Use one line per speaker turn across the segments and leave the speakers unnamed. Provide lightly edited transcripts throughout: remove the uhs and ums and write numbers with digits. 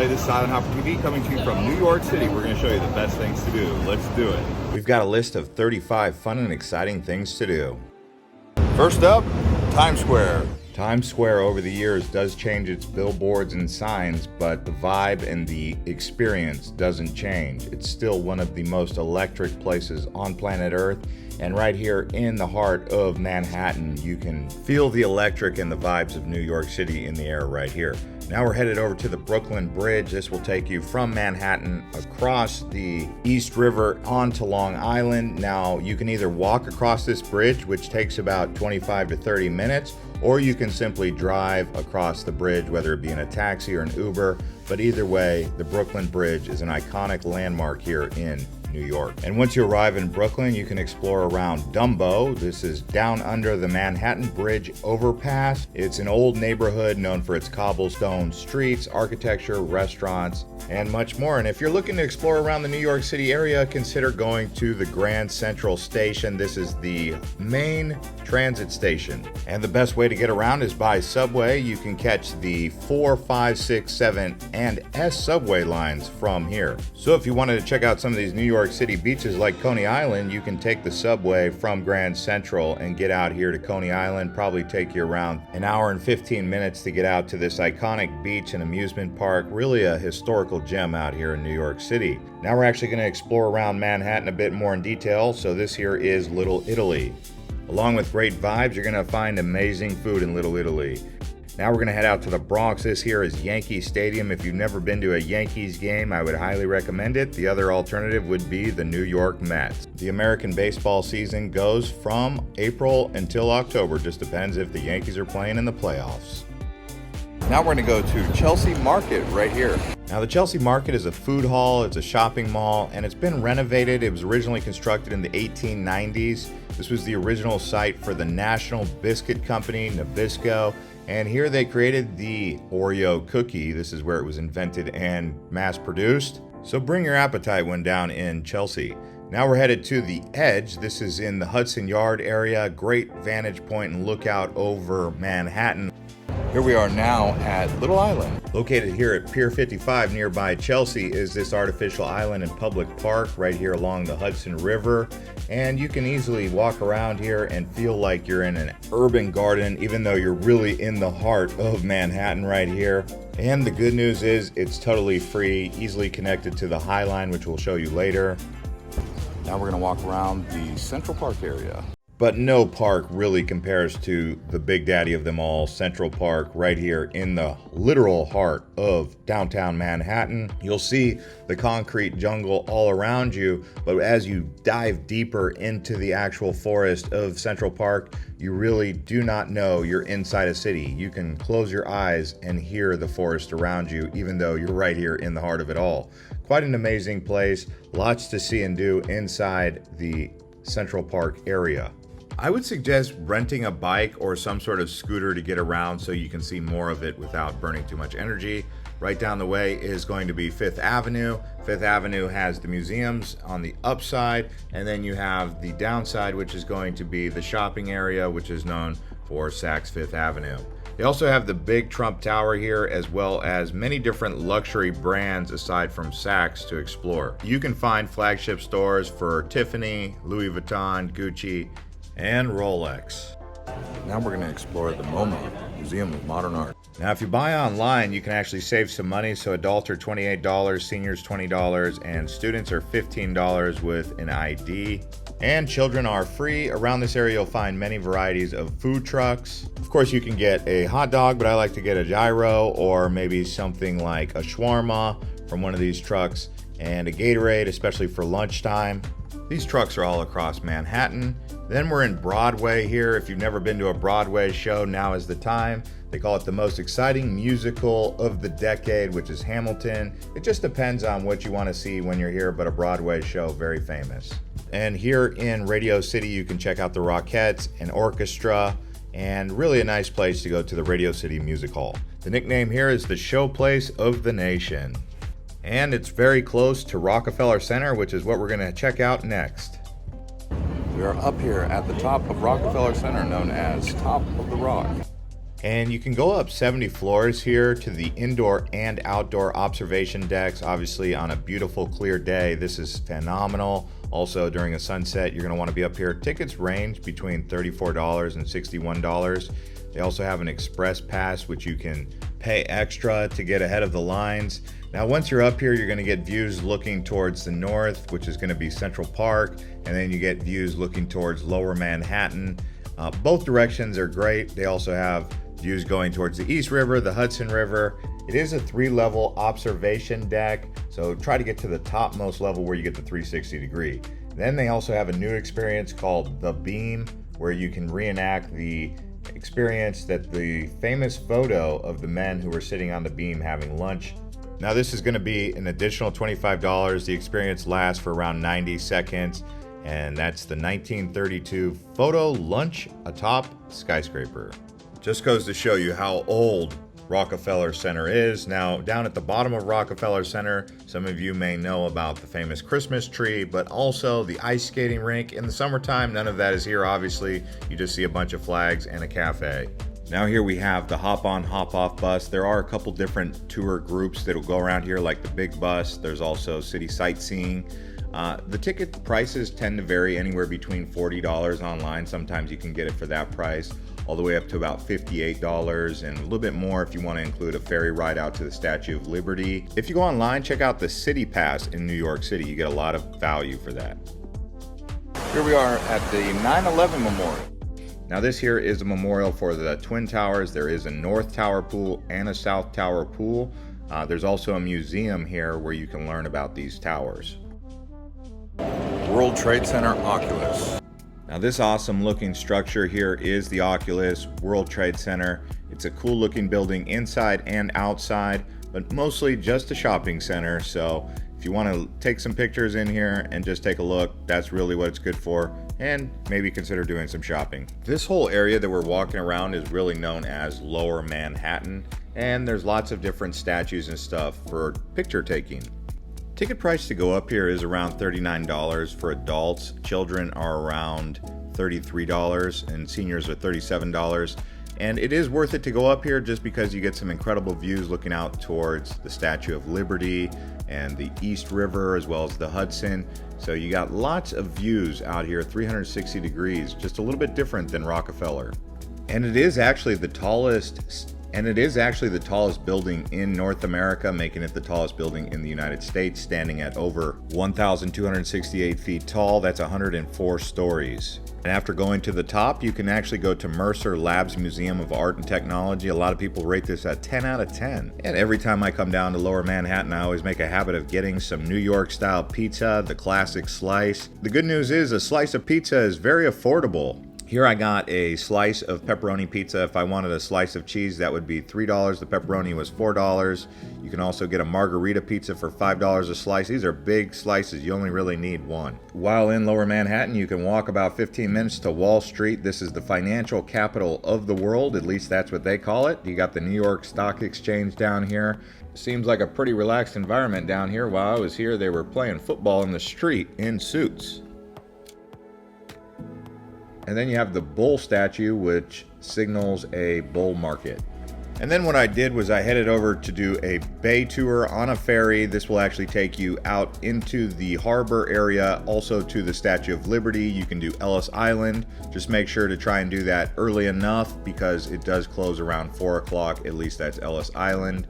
everybody, this is Silent Hopper TV coming to you from New York City. We're going to show you the best things to do. Let's do it. We've got a list of 35 fun and exciting things to do. First up, Times Square. Times Square over the years does change its billboards and signs, but the vibe and the experience doesn't change. It's still one of the most electric places on planet Earth. And right here in the heart of Manhattan, you can feel the electric and the vibes of New York City in the air right here. Now we're headed over to the Brooklyn Bridge. This will take you from Manhattan across the East River onto Long Island. Now you can either walk across this bridge, which takes about 25 to 30 minutes, or you can simply drive across the bridge, whether it be in a taxi or an Uber. But either way, the Brooklyn Bridge is an iconic landmark here in New York. And once you arrive in Brooklyn, you can explore around Dumbo. This is down under the Manhattan Bridge overpass. It's an old neighborhood known for its cobblestone streets, architecture, restaurants, and much more. And if you're looking to explore around the New York City area, consider going to the Grand Central Station. This is the main transit station. And the best way to get around is by subway. You can catch the 4, 5, 6, 7, and S subway lines from here. So if you wanted to check out some of these New York City beaches like Coney Island, you can take the subway from Grand Central and get out here to Coney Island. Probably take you around an hour and 15 minutes to get out to this iconic beach and amusement park. Really a historical gem out here in New York City. Now we're actually going to explore around Manhattan a bit more in detail. So this here is Little Italy. Along with great vibes, you're going to find amazing food in Little Italy. Now we're going to head out to the Bronx. This here is Yankee Stadium. If you've never been to a Yankees game, I would highly recommend it. The other alternative would be the New York Mets. The American baseball season goes from April until October. Just depends if the Yankees are playing in the playoffs. Now we're going to go to Chelsea Market right here. Now the Chelsea Market is a food hall, it's a shopping mall, and it's been renovated. It was originally constructed in the 1890s. This was the original site for the National Biscuit Company, Nabisco. And here they created the Oreo cookie. This is where it was invented and mass produced. So bring your appetite when down in Chelsea. Now we're headed to the Edge. This is in the Hudson Yard area. Great vantage point and lookout over Manhattan. Here we are now at Little Island. Located here at Pier 55 nearby Chelsea is this artificial island and public park right here along the Hudson River. And you can easily walk around here and feel like you're in an urban garden, even though you're really in the heart of Manhattan right here. And the good news is it's totally free, easily connected to the High Line, which we'll show you later. Now we're gonna walk around the Central Park area. But no park really compares to the big daddy of them all, Central Park, right here in the literal heart of downtown Manhattan. You'll see the concrete jungle all around you, but as you dive deeper into the actual forest of Central Park, you really do not know you're inside a city. You can close your eyes and hear the forest around you, even though you're right here in the heart of it all. Quite an amazing place, lots to see and do inside the Central Park area. I would suggest renting a bike or some sort of scooter to get around so you can see more of it without burning too much energy. Right down the way is going to be Fifth Avenue. Fifth Avenue has the museums on the upside, and then you have the downside, which is going to be the shopping area, which is known for Saks Fifth Avenue. They also have the big Trump Tower here, as well as many different luxury brands aside from Saks to explore. You can find flagship stores for Tiffany, Louis Vuitton, Gucci, and Rolex. Now we're going to explore the MOMA, Museum of Modern Art. Now if you buy online, you can actually save some money. So adults are $28, seniors $20, and students are $15 with an ID. And children are free. Around this area you'll find many varieties of food trucks. Of course you can get a hot dog, but I like to get a gyro or maybe something like a shawarma from one of these trucks, and a Gatorade, especially for lunchtime. These trucks are all across Manhattan. Then we're in Broadway here. If you've never been to a Broadway show, now is the time. They call it the most exciting musical of the decade, which is Hamilton. It just depends on what you want to see when you're here, but a Broadway show, very famous. And here in Radio City, you can check out the Rockettes, an orchestra, and really a nice place to go to the Radio City Music Hall. The nickname here is the showplace of the nation. And it's very close to Rockefeller Center, which is what we're going to check out next. We are up here at the top of Rockefeller Center, known as Top of the Rock. And you can go up 70 floors here to the indoor and outdoor observation decks. Obviously on a beautiful clear day, this is phenomenal. Also during a sunset, you're gonna wanna be up here. Tickets range between $34 and $61. They also have an express pass, which you can pay extra to get ahead of the lines. Now, once you're up here, you're gonna get views looking towards the north, which is gonna be Central Park, and then you get views looking towards Lower Manhattan. Both directions are great. They also have views going towards the East River, the Hudson River. It is a 3-level observation deck, so try to get to the topmost level where you get the 360 degree. Then they also have a new experience called The Beam, where you can reenact the experience that the famous photo of the men who were sitting on the beam having lunch. Now this is going to be an additional $25. The experience lasts for around 90 seconds, and that's the 1932 photo lunch atop skyscraper. Just goes to show you how old Rockefeller Center is. Now, down at the bottom of Rockefeller Center, some of you may know about the famous Christmas tree, but also the ice skating rink. In the summertime, none of that is here, obviously. You just see a bunch of flags and a cafe. Now here we have the hop-on, hop-off bus. There are a couple different tour groups that will go around here, like the big bus. There's also city sightseeing. The ticket prices tend to vary anywhere between $40 online. Sometimes you can get it for that price, all the way up to about $58, and a little bit more if you want to include a ferry ride out to the Statue of Liberty. If you go online, check out the City Pass in New York City. You get a lot of value for that. Here we are at the 9/11 Memorial. Now this here is a memorial for the Twin Towers. There is a North Tower pool and a South Tower pool. There's also a museum here where you can learn about these towers. World Trade Center Oculus. Now this awesome looking structure here is the Oculus World Trade Center. It's a cool looking building inside and outside, but mostly just a shopping center. So if you want to take some pictures in here and just take a look, that's really what it's good for, and maybe consider doing some shopping. This whole area that we're walking around is really known as Lower Manhattan, and there's lots of different statues and stuff for picture taking. Ticket price to go up here is around $39 for adults. Children are around $33 and seniors are $37. And it is worth it to go up here just because you get some incredible views looking out towards the Statue of Liberty and the East River as well as the Hudson. So you got lots of views out here, 360 degrees, just a little bit different than Rockefeller. And it is actually the tallest building in North America, making it the tallest building in the United States, standing at over 1,268 feet tall. That's 104 stories. And after going to the top, you can actually go to Mercer Labs Museum of Art and Technology. A lot of people rate this at 10 out of 10. And every time I come down to Lower Manhattan, I always make a habit of getting some New York style pizza, the classic slice. The good news is a slice of pizza is very affordable. Here I got a slice of pepperoni pizza. If I wanted a slice of cheese, that would be $3. The pepperoni was $4. You can also get a margarita pizza for $5 a slice. These are big slices. You only really need one. While in Lower Manhattan, you can walk about 15 minutes to Wall Street. This is the financial capital of the world. At least that's what they call it. You got the New York Stock Exchange down here. Seems like a pretty relaxed environment down here. While I was here, they were playing football in the street in suits. And then you have the bull statue, which signals a bull market. And then what I did was I headed over to do a bay tour on a ferry. This will actually take you out into the harbor area, also to the Statue of Liberty. You can do Ellis Island. Just make sure to try and do that early enough because it does close around 4 o'clock. At least that's Ellis Island.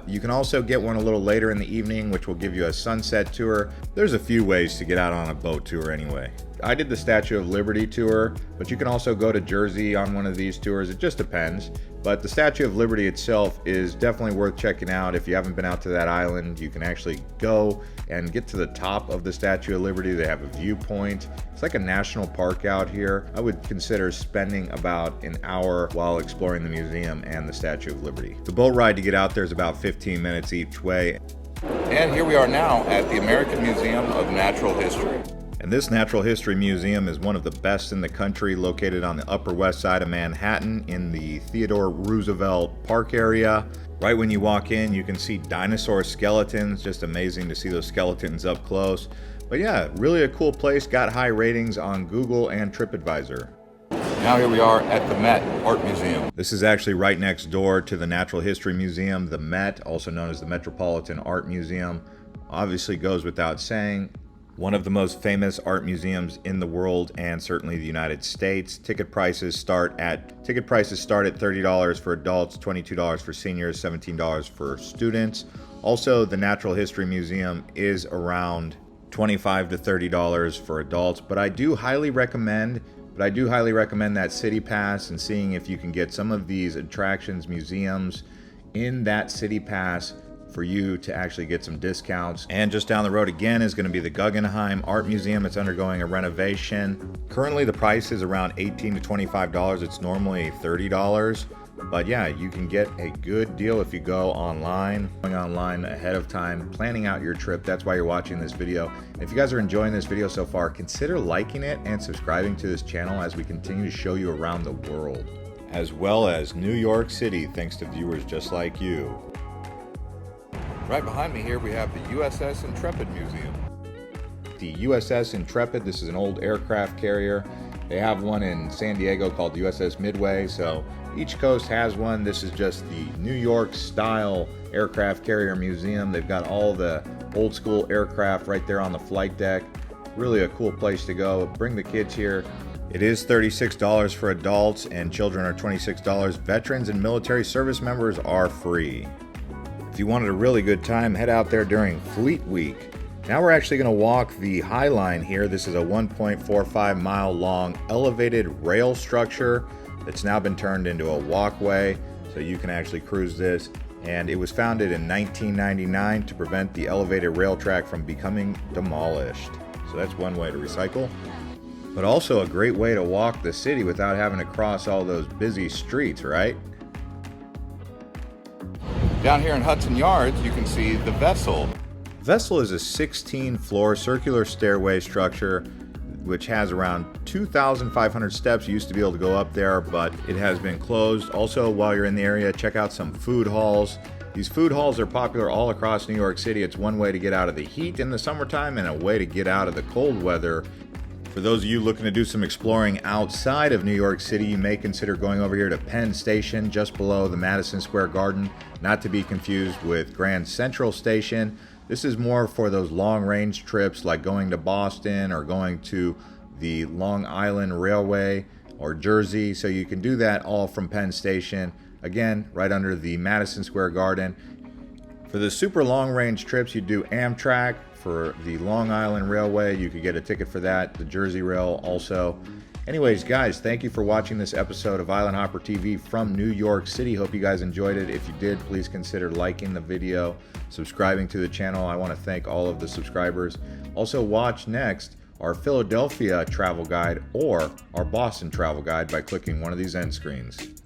You can also get one a little later in the evening, which will give you a sunset tour. There's a few ways to get out on a boat tour anyway. I did the Statue of Liberty tour, but you can also go to Jersey on one of these tours. It just depends. But the Statue of Liberty itself is definitely worth checking out. If you haven't been out to that island, you can actually go and get to the top of the Statue of Liberty. They have a viewpoint. It's like a national park out here. I would consider spending about an hour while exploring the museum and the Statue of Liberty. The boat ride to get out there is about 15 minutes each way. And here we are now at the American Museum of Natural History. And this natural history museum is one of the best in the country, located on the Upper West Side of Manhattan in the Theodore Roosevelt Park area. Right when you walk in, you can see dinosaur skeletons. Just amazing to see those skeletons up close. But yeah, really a cool place. Got high ratings on Google and TripAdvisor. Now here we are at the Met Art Museum. This is actually right next door to the Natural History Museum. The Met, also known as the Metropolitan Art Museum, obviously goes without saying, one of the most famous art museums in the world and certainly the United States. Ticket prices start at $30 for adults, $22 for seniors, $17 for students. Also, the Natural History Museum is around $25 to $30 for adults, but I do highly recommend that City Pass and seeing if you can get some of these attractions, museums in that City Pass for you to actually get some discounts. And just down the road again is going to be the Guggenheim Art Museum. It's undergoing a renovation. Currently the price is around $18 to $25. It's normally $30. But yeah, you can get a good deal if you go online, going online ahead of time, planning out your trip. That's why you're watching this video. And if you guys are enjoying this video so far, consider liking it and subscribing to this channel as we continue to show you around the world, as well as New York City, thanks to viewers just like you. Right behind me here, we have the USS Intrepid Museum. The USS Intrepid, this is an old aircraft carrier. They have one in San Diego called the USS Midway, so each coast has one. This is just the New York Style Aircraft Carrier Museum. They've got all the old school aircraft right there on the flight deck. Really a cool place to go. Bring the kids here. It is $36 for adults and children are $26. Veterans and military service members are free. If you wanted a really good time, head out there during Fleet Week. Now we're actually going to walk the High Line here. This is a 1.45 mile long elevated rail structure that's now been turned into a walkway, so you can actually cruise this. And it was founded in 1999 to prevent the elevated rail track from becoming demolished. So that's one way to recycle, but also a great way to walk the city without having to cross all those busy streets, right? Down here in Hudson Yards, you can see the Vessel. Vessel is a 16-floor circular stairway structure which has around 2,500 steps. You used to be able to go up there, but it has been closed. Also, while you're in the area, check out some food halls. These food halls are popular all across New York City. It's one way to get out of the heat in the summertime and a way to get out of the cold weather. For those of you looking to do some exploring outside of New York City, you may consider going over here to Penn Station, just below the Madison Square Garden, not to be confused with Grand Central Station. This is more for those long-range trips like going to Boston or going to the Long Island Railway or Jersey, so you can do that all from Penn Station, again, right under the Madison Square Garden. For the super long-range trips, you do Amtrak. For the Long Island Railway, you could get a ticket for that, the Jersey Rail also. Anyways, guys, thank you for watching this episode of Island Hopper TV from New York City. Hope you guys enjoyed it. If you did, please consider liking the video, subscribing to the channel. I want to thank all of the subscribers. Also, watch next our Philadelphia travel guide or our Boston travel guide by clicking one of these end screens.